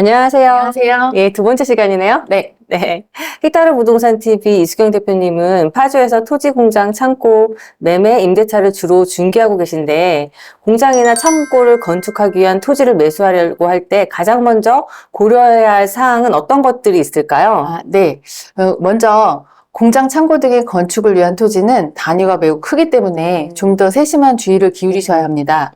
안녕하세요. 안녕하세요. 예, 두 번째 시간이네요. 네. 네. 힉타르 부동산 TV 이수경 대표님은 파주에서 토지, 공장, 창고, 매매, 임대차를 주로 중개하고 계신데 공장이나 창고를 건축하기 위한 토지를 매수하려고 할 때 가장 먼저 고려해야 할 사항은 어떤 것들이 있을까요? 네. 먼저 공장, 창고 등의 건축을 위한 토지는 단위가 매우 크기 때문에 좀 더 세심한 주의를 기울이셔야 합니다.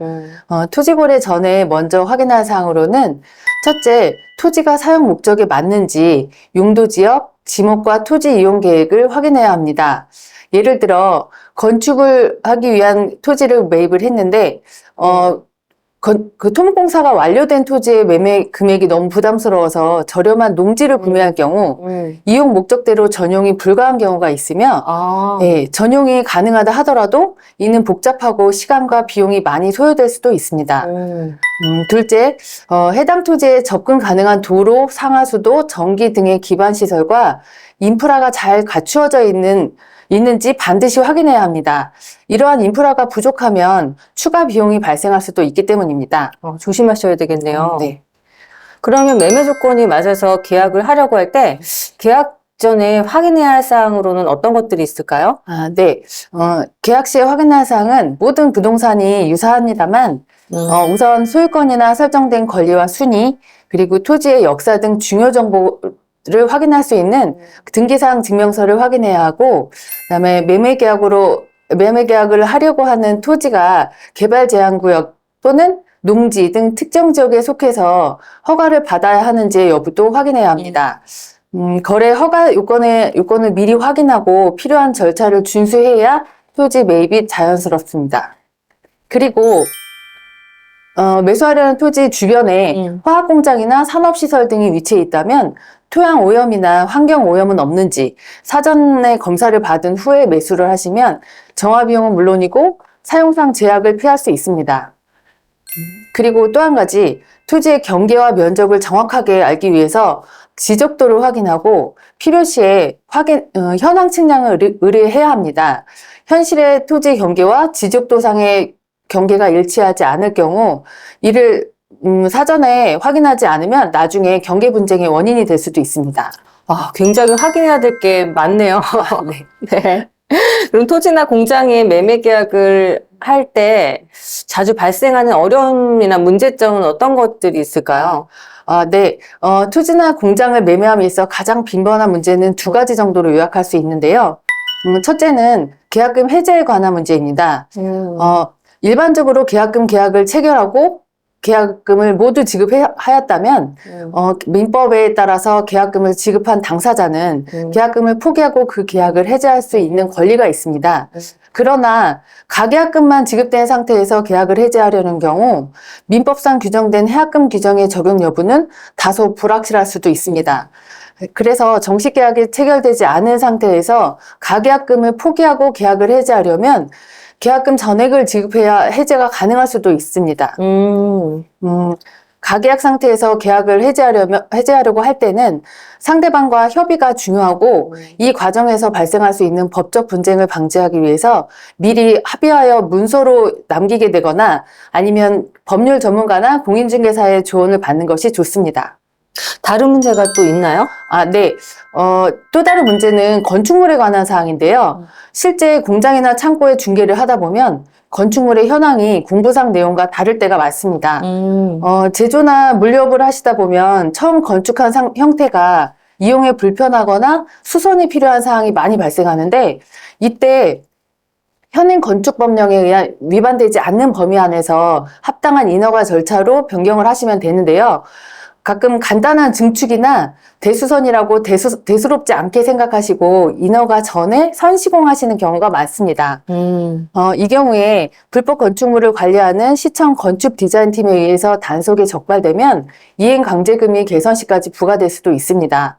토지 거래 전에 먼저 확인할 사항으로는 첫째, 토지가 사용 목적에 맞는지 용도 지역, 지목과 토지 이용 계획을 확인해야 합니다. 예를 들어 건축을 하기 위한 토지를 매입을 했는데 그 토목공사가 완료된 토지의 매매 금액이 너무 부담스러워서 저렴한 농지를 구매할 경우 이용 목적대로 전용이 불가한 경우가 있으며 전용이 가능하다 하더라도 이는 복잡하고 시간과 비용이 많이 소요될 수도 있습니다. 둘째, 해당 토지에 접근 가능한 도로, 상하수도, 전기 등의 기반 시설과 인프라가 잘 갖추어져 있는지 반드시 확인해야 합니다. 이러한 인프라가 부족하면 추가 비용이 발생할 수도 있기 때문입니다. 조심하셔야 되겠네요. 네. 그러면 매매 조건이 맞아서 계약을 하려고 할 때 계약 전에 확인해야 할 사항으로는 어떤 것들이 있을까요? 네. 계약 시에 확인할 사항은 모든 부동산이 유사합니다만 우선 소유권이나 설정된 권리와 순위, 그리고 토지의 역사 등 중요 정보를 확인할 수 있는 등기사항 증명서를 확인해야 하고, 그다음에 매매 계약을 하려고 하는 토지가 개발 제한 구역 또는 농지 등 특정 지역에 속해서 허가를 받아야 하는지의 여부도 확인해야 합니다. 거래 허가 요건을 미리 확인하고 필요한 절차를 준수해야 토지 매입이 자연스럽습니다. 그리고 매수하려는 토지 주변에 화학공장이나 산업시설 등이 위치해 있다면 토양 오염이나 환경 오염은 없는지 사전에 검사를 받은 후에 매수를 하시면 정화비용은 물론이고 사용상 제약을 피할 수 있습니다. 그리고 또 한 가지, 토지의 경계와 면적을 정확하게 알기 위해서 지적도를 확인하고 필요시에 현황 측량을 의뢰해야 합니다. 현실의 토지 경계와 지적도상의 경계가 일치하지 않을 경우 이를 사전에 확인하지 않으면 나중에 경계 분쟁의 원인이 될 수도 있습니다. 굉장히 확인해야 될 게 많네요. 네. 네. 그럼 토지나 공장의 매매 계약을 할 때 자주 발생하는 어려움이나 문제점은 어떤 것들이 있을까요? 네. 토지나 공장을 매매함에 있어 가장 빈번한 문제는 두 가지 정도로 요약할 수 있는데요. 첫째는 계약금 해제에 관한 문제입니다. 일반적으로 계약을 체결하고 계약금을 모두 지급하였다면 민법에 따라서 계약금을 지급한 당사자는 계약금을 포기하고 그 계약을 해제할 수 있는 권리가 있습니다. 그러나 가계약금만 지급된 상태에서 계약을 해제하려는 경우 민법상 규정된 해약금 규정의 적용 여부는 다소 불확실할 수도 있습니다. 그래서 정식 계약이 체결되지 않은 상태에서 가계약금을 포기하고 계약을 해제하려면 계약금 전액을 지급해야 해제가 가능할 수도 있습니다. 가계약 상태에서 계약을 해제하려고 할 때는 상대방과 협의가 중요하고 이 과정에서 발생할 수 있는 법적 분쟁을 방지하기 위해서 미리 합의하여 문서로 남기게 되거나 아니면 법률 전문가나 공인중개사의 조언을 받는 것이 좋습니다. 다른 문제가 또 있나요? 네. 또 다른 문제는 건축물에 관한 사항인데요. 실제 공장이나 창고에 중개를 하다 보면 건축물의 현황이 공부상 내용과 다를 때가 많습니다. 제조나 물류업을 하시다 보면 처음 건축한 형태가 이용에 불편하거나 수선이 필요한 사항이 많이 발생하는데 이때 현행 건축법령에 의한 위반되지 않는 범위 안에서 합당한 인허가 절차로 변경을 하시면 되는데요. 가끔 간단한 증축이나 대수선이라고 대수롭지 않게 생각하시고 인허가 전에 선시공하시는 경우가 많습니다. 이 경우에 불법 건축물을 관리하는 시청 건축디자인팀에 의해서 단속이 적발되면 이행강제금이 개선시까지 부과될 수도 있습니다.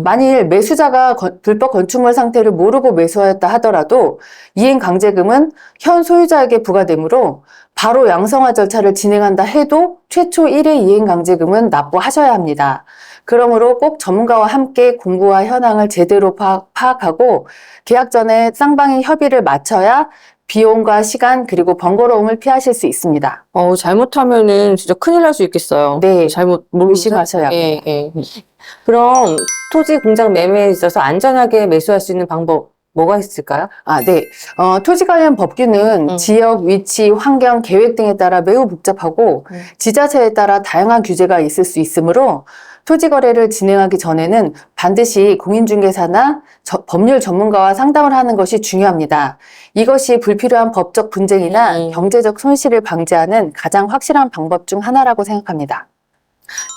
만일 매수자가 불법 건축물 상태를 모르고 매수하였다 하더라도 이행강제금은 현 소유자에게 부과되므로 바로 양성화 절차를 진행한다 해도 최초 1회 이행강제금은 납부하셔야 합니다. 그러므로 꼭 전문가와 함께 공부와 현황을 제대로 파악하고 계약 전에 쌍방이 협의를 마쳐야 비용과 시간 그리고 번거로움을 피하실 수 있습니다. 잘못하면은 진짜 큰일 날 수 있겠어요. 네, 잘못 조심하셔야 예, 예. 그럼 토지 공장 매매에 있어서 안전하게 매수할 수 있는 방법 뭐가 있을까요? 네. 토지 관련 법규는 지역, 위치, 환경, 계획 등에 따라 매우 복잡하고 지자체에 따라 다양한 규제가 있을 수 있으므로 토지 거래를 진행하기 전에는 반드시 공인중개사나 법률 전문가와 상담을 하는 것이 중요합니다. 이것이 불필요한 법적 분쟁이나 경제적 손실을 방지하는 가장 확실한 방법 중 하나라고 생각합니다.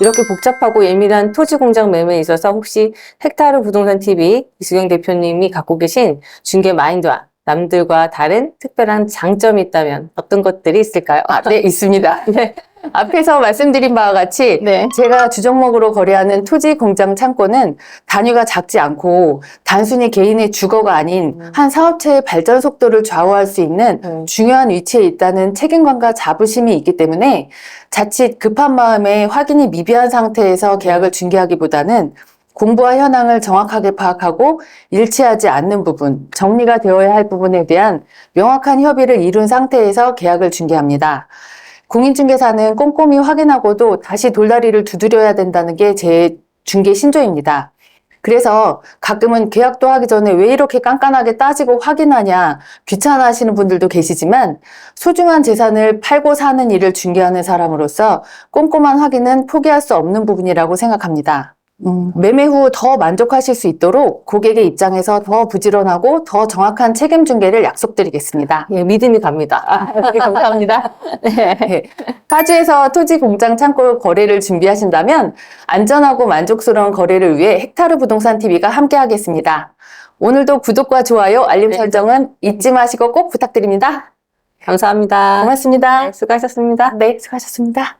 이렇게 복잡하고 예민한 토지 공장 매매에 있어서 혹시 헥타르 부동산 TV 이수경 대표님이 갖고 계신 중개 마인드와 남들과 다른 특별한 장점이 있다면 어떤 것들이 있을까요? 네, 있습니다. 네. 앞에서 말씀드린 바와 같이 네. 제가 주종목으로 거래하는 토지 공장 창고는 단위가 작지 않고 단순히 개인의 주거가 아닌 한 사업체의 발전 속도를 좌우할 수 있는 중요한 위치에 있다는 책임감과 자부심이 있기 때문에 자칫 급한 마음에 확인이 미비한 상태에서 계약을 중개하기보다는 공부와 현황을 정확하게 파악하고 일치하지 않는 부분, 정리가 되어야 할 부분에 대한 명확한 협의를 이룬 상태에서 계약을 중개합니다. 공인중개사는 꼼꼼히 확인하고도 다시 돌다리를 두드려야 된다는 게 제 중개 신조입니다. 그래서 가끔은 계약도 하기 전에 왜 이렇게 깐깐하게 따지고 확인하냐 귀찮아하시는 분들도 계시지만 소중한 재산을 팔고 사는 일을 중개하는 사람으로서 꼼꼼한 확인은 포기할 수 없는 부분이라고 생각합니다. 매매 후 더 만족하실 수 있도록 고객의 입장에서 더 부지런하고 더 정확한 책임 중개를 약속드리겠습니다. 예, 믿음이 갑니다. 네, 감사합니다. 네. 파주에서 토지 공장 창고 거래를 준비하신다면 안전하고 만족스러운 거래를 위해 헥타르 부동산 TV가 함께 하겠습니다. 오늘도 구독과 좋아요, 알림 설정은 잊지 마시고 꼭 부탁드립니다. 감사합니다. 고맙습니다. 네, 수고하셨습니다. 네, 수고하셨습니다.